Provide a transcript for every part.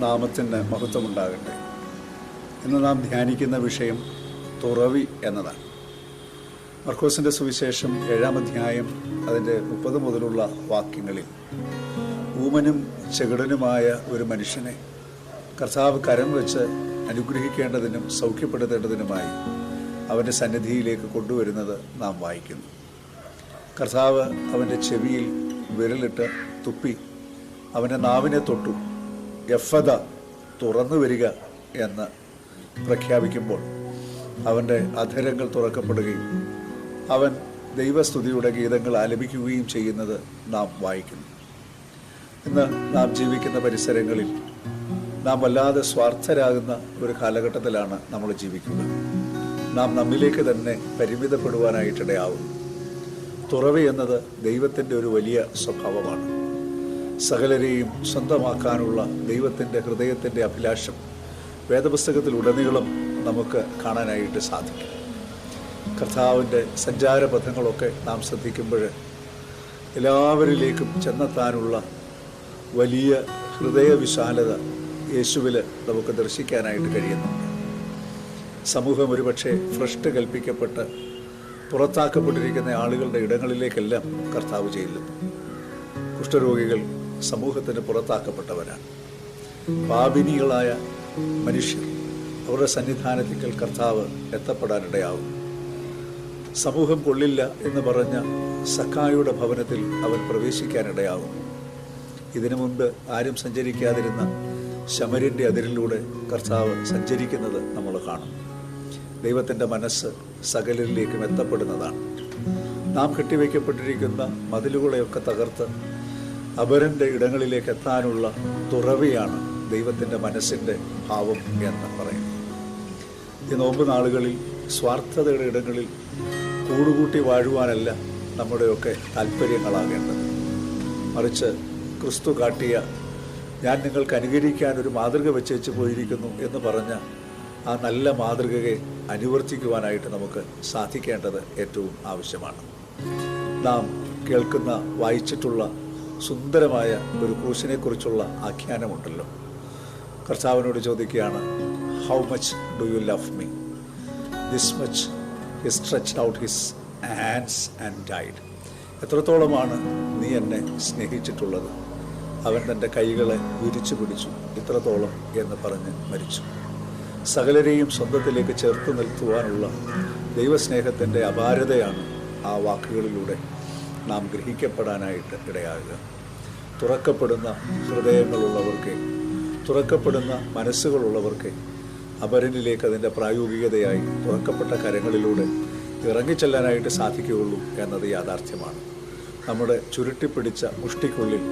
നാമത്തിന് മഹത്വമുണ്ടാകട്ടെ. ഇന്ന് നാം ധ്യാനിക്കുന്ന വിഷയം തുറവി എന്നതാണ്. മർക്കോസിൻ്റെ സുവിശേഷം 7-ാം അധ്യായം അതിൻ്റെ 30 മുതലുള്ള വാക്യങ്ങളിൽ ഊമനും ചെകിടനുമായ ഒരു മനുഷ്യനെ കർത്താവ് കരം വെച്ച് അനുഗ്രഹിക്കേണ്ടതിനും സൗഖ്യപ്പെടുത്തേണ്ടതിനുമായി അവൻ്റെ സന്നിധിയിലേക്ക് കൊണ്ടുവരുന്നത് നാം വായിക്കുന്നു. കർത്താവ് അവൻ്റെ ചെവിയിൽ വിരലിട്ട് തുപ്പി അവൻ്റെ നാവിനെ തൊട്ടു. എഫദ, തുറന്നു വരിക എന്ന് പ്രഖ്യാപിക്കുമ്പോൾ അവൻ്റെ അധരങ്ങൾ തുറക്കപ്പെടുകയും അവൻ ദൈവസ്തുതിയുടെ ഗീതങ്ങൾ ആലപിക്കുകയും ചെയ്യുന്നത് നാം വായിക്കുന്നു. ഇന്ന് നാം ജീവിക്കുന്ന പരിസരങ്ങളിൽ നാം വല്ലാതെ സ്വാർത്ഥരാകുന്ന ഒരു കാലഘട്ടത്തിലാണ് നമ്മൾ ജീവിക്കുന്നത്. നാം നമ്മിലേക്ക് തന്നെ പരിമിതപ്പെടുവാനായിട്ടിടയാവും. തുറവി എന്നത് ദൈവത്തിൻ്റെ ഒരു വലിയ സ്വഭാവമാണ്. സകലരെയും സ്വന്തമാക്കാനുള്ള ദൈവത്തിൻ്റെ ഹൃദയത്തിൻ്റെ അഭിലാഷം വേദപുസ്തകത്തിലുടനീളം നമുക്ക് കാണാനായിട്ട് സാധിക്കും. കർത്താവിൻ്റെ സഞ്ചാരപഥങ്ങളൊക്കെ നാം ശ്രദ്ധിക്കുമ്പോൾ എല്ലാവരിലേക്കും ചെന്നെത്താനുള്ള വലിയ ഹൃദയവിശാലത യേശുവിൽ നമുക്ക് ദർശിക്കാനായിട്ട് കഴിയുന്നുണ്ട്. സമൂഹം ഒരുപക്ഷെ ഭ്രഷ്ട് കൽപ്പിക്കപ്പെട്ട് പുറത്താക്കപ്പെട്ടിരിക്കുന്ന ആളുകളുടെ ഇടങ്ങളിലേക്കെല്ലാം കർത്താവ് ചെല്ലുന്നു. കുഷ്ഠരോഗികൾ സമൂഹത്തിന് പുറത്താക്കപ്പെട്ടവരാണ്. പാപിനികളായ മനുഷ്യർ, അവരുടെ സന്നിധാനത്തിൽ കർത്താവ് എത്തപ്പെടാനിടയാവും. സമൂഹം കൊള്ളില്ല എന്ന് പറഞ്ഞ സക്കായുടെ ഭവനത്തിൽ അവൻ പ്രവേശിക്കാനിടയാവും. ഇതിനു മുൻപ് ആരും സഞ്ചരിക്കാതിരുന്ന ശമര്യൻ്റെ അതിരിലൂടെ കർത്താവ് സഞ്ചരിക്കുന്നത് നമ്മൾ കാണും. ദൈവത്തിൻ്റെ മനസ്സ് സകലരിലേക്കും എത്തപ്പെടുന്നതാണ്. നാം കെട്ടിവയ്ക്കപ്പെട്ടിരിക്കുന്ന മതിലുകളെയൊക്കെ തകർത്ത് അപരൻ്റെ ഇടങ്ങളിലേക്ക് എത്താനുള്ള തുറവിയാണ് ദൈവത്തിൻ്റെ മനസ്സിൻ്റെ ഭാവം എന്ന് പറയുന്നത്. ഈ നോമ്പ് നാളുകളിൽ സ്വാർത്ഥതയുടെ ഇടങ്ങളിൽ കൂടുകൂട്ടി വാഴുവാനല്ല നമ്മുടെയൊക്കെ താല്പര്യങ്ങളാകേണ്ടത്. മറിച്ച് ക്രിസ്തു കാട്ടിയ ഞാൻ നിങ്ങൾക്ക് അനുകരിക്കാൻ ഒരു മാതൃക വെച്ചേച്ച് പോയിരിക്കുന്നു എന്ന് പറഞ്ഞ ആ നല്ല മാതൃകയെ അനുവർത്തിക്കുവാനായിട്ട് നമുക്ക് സാധിക്കേണ്ടത് ഏറ്റവും ആവശ്യമാണ്. നാം കേൾക്കുന്ന വായിച്ചിട്ടുള്ള സുന്ദരമായ ഒരു ക്രൂശിനെക്കുറിച്ചുള്ള ആഖ്യാനമുണ്ടല്ലോ. കർത്താവിനോട് ചോദിക്കുകയാണ്, how much do you love me? This much he stretched out his hands and died. എത്രത്തോളമാണ് നീ എന്നെ സ്നേഹിച്ചിട്ടുള്ളത്? അവൻ തൻ്റെ കൈകളെ വിരിച്ചു പിടിച്ചു, ഇത്രത്തോളം എന്ന് പറഞ്ഞ് മരിച്ചു. സകലരെയും സ്വന്തത്തിലേക്ക് ചേർത്ത് നിർത്തുവാനുള്ള ദൈവസ്നേഹത്തിൻ്റെ അപാരതയാണ് ആ വാക്കുകളിലൂടെ നാം ഗ്രഹിക്കപ്പെടാനായിട്ട് ഇടയാകുക. തുറക്കപ്പെടുന്ന ഹൃദയങ്ങളുള്ളവർക്ക്, തുറക്കപ്പെടുന്ന മനസ്സുകളുള്ളവർക്ക് അപരനിലേക്ക് അതിൻ്റെ പ്രായോഗികതയായി തുറക്കപ്പെട്ട കരങ്ങളിലൂടെ ഇറങ്ങിച്ചെല്ലാനായിട്ട് സാധിക്കുകയുള്ളൂ എന്നത് യാഥാർത്ഥ്യമാണ്. നമ്മുടെ ചുരുട്ടിപ്പിടിച്ച മുഷ്ടിക്കുള്ളിൽ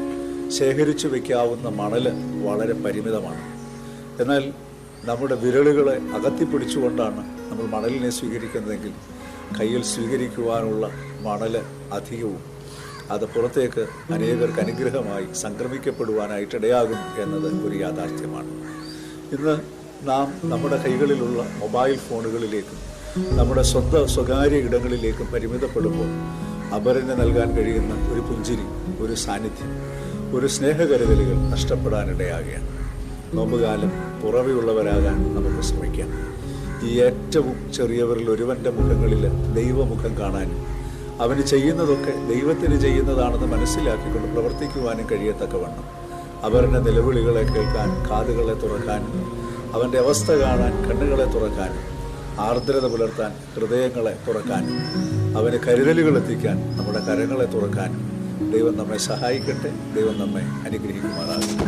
ശേഖരിച്ചു വയ്ക്കാവുന്ന മണൽ വളരെ പരിമിതമാണ്. എന്നാൽ നമ്മുടെ വിരലുകളെ അകത്തിപ്പിടിച്ചുകൊണ്ടാണ് നമ്മൾ മണലിനെ സ്വീകരിക്കുന്നതെങ്കിൽ കയ്യിൽ സ്വീകരിക്കുവാനുള്ള മണൽ അധികവും അത് പുറത്തേക്ക് അനേകർക്ക് അനുഗ്രഹമായി സംക്രമിക്കപ്പെടുവാനായിട്ടിടയാകും എന്നത് ഒരു യാഥാർത്ഥ്യമാണ്. ഇന്ന് നാം നമ്മുടെ കൈകളിലുള്ള മൊബൈൽ ഫോണുകളിലേക്കും നമ്മുടെ സ്വകാര്യ ഇടങ്ങളിലേക്കും പരിമിതപ്പെടുമ്പോൾ അപരന് നൽകാൻ കഴിയുന്ന ഒരു പുഞ്ചിരി, ഒരു സാന്നിധ്യം, ഒരു സ്നേഹകരുതലുകൾ നഷ്ടപ്പെടാനിടയാകുകയാണ്. നോമ്പുകാലം പുറവെയുള്ളവരാകാൻ നമുക്ക് ശ്രമിക്കാം. ഈ ഏറ്റവും ചെറിയവരിൽ ഒരുവൻ്റെ മുഖങ്ങളിൽ ദൈവമുഖം കാണാനും അവന് ചെയ്യുന്നതൊക്കെ ദൈവത്തിന് ചെയ്യുന്നതാണെന്ന് മനസ്സിലാക്കിക്കൊണ്ട് പ്രവർത്തിക്കുവാനും കഴിയത്തക്കവണ്ണം അവരുടെ നിലവിളികളെ കേൾക്കാൻ കാതുകളെ തുറക്കാനും അവൻ്റെ അവസ്ഥ കാണാൻ കണ്ണുകളെ തുറക്കാനും ആർദ്രത പുലർത്താൻ ഹൃദയങ്ങളെ തുറക്കാനും അവന് കരുതലുകൾ എത്തിക്കാൻ നമ്മുടെ കരങ്ങളെ തുറക്കാനും ദൈവം നമ്മെ സഹായിക്കട്ടെ. ദൈവം നമ്മെ അനുഗ്രഹിക്കുമാറാകട്ടെ.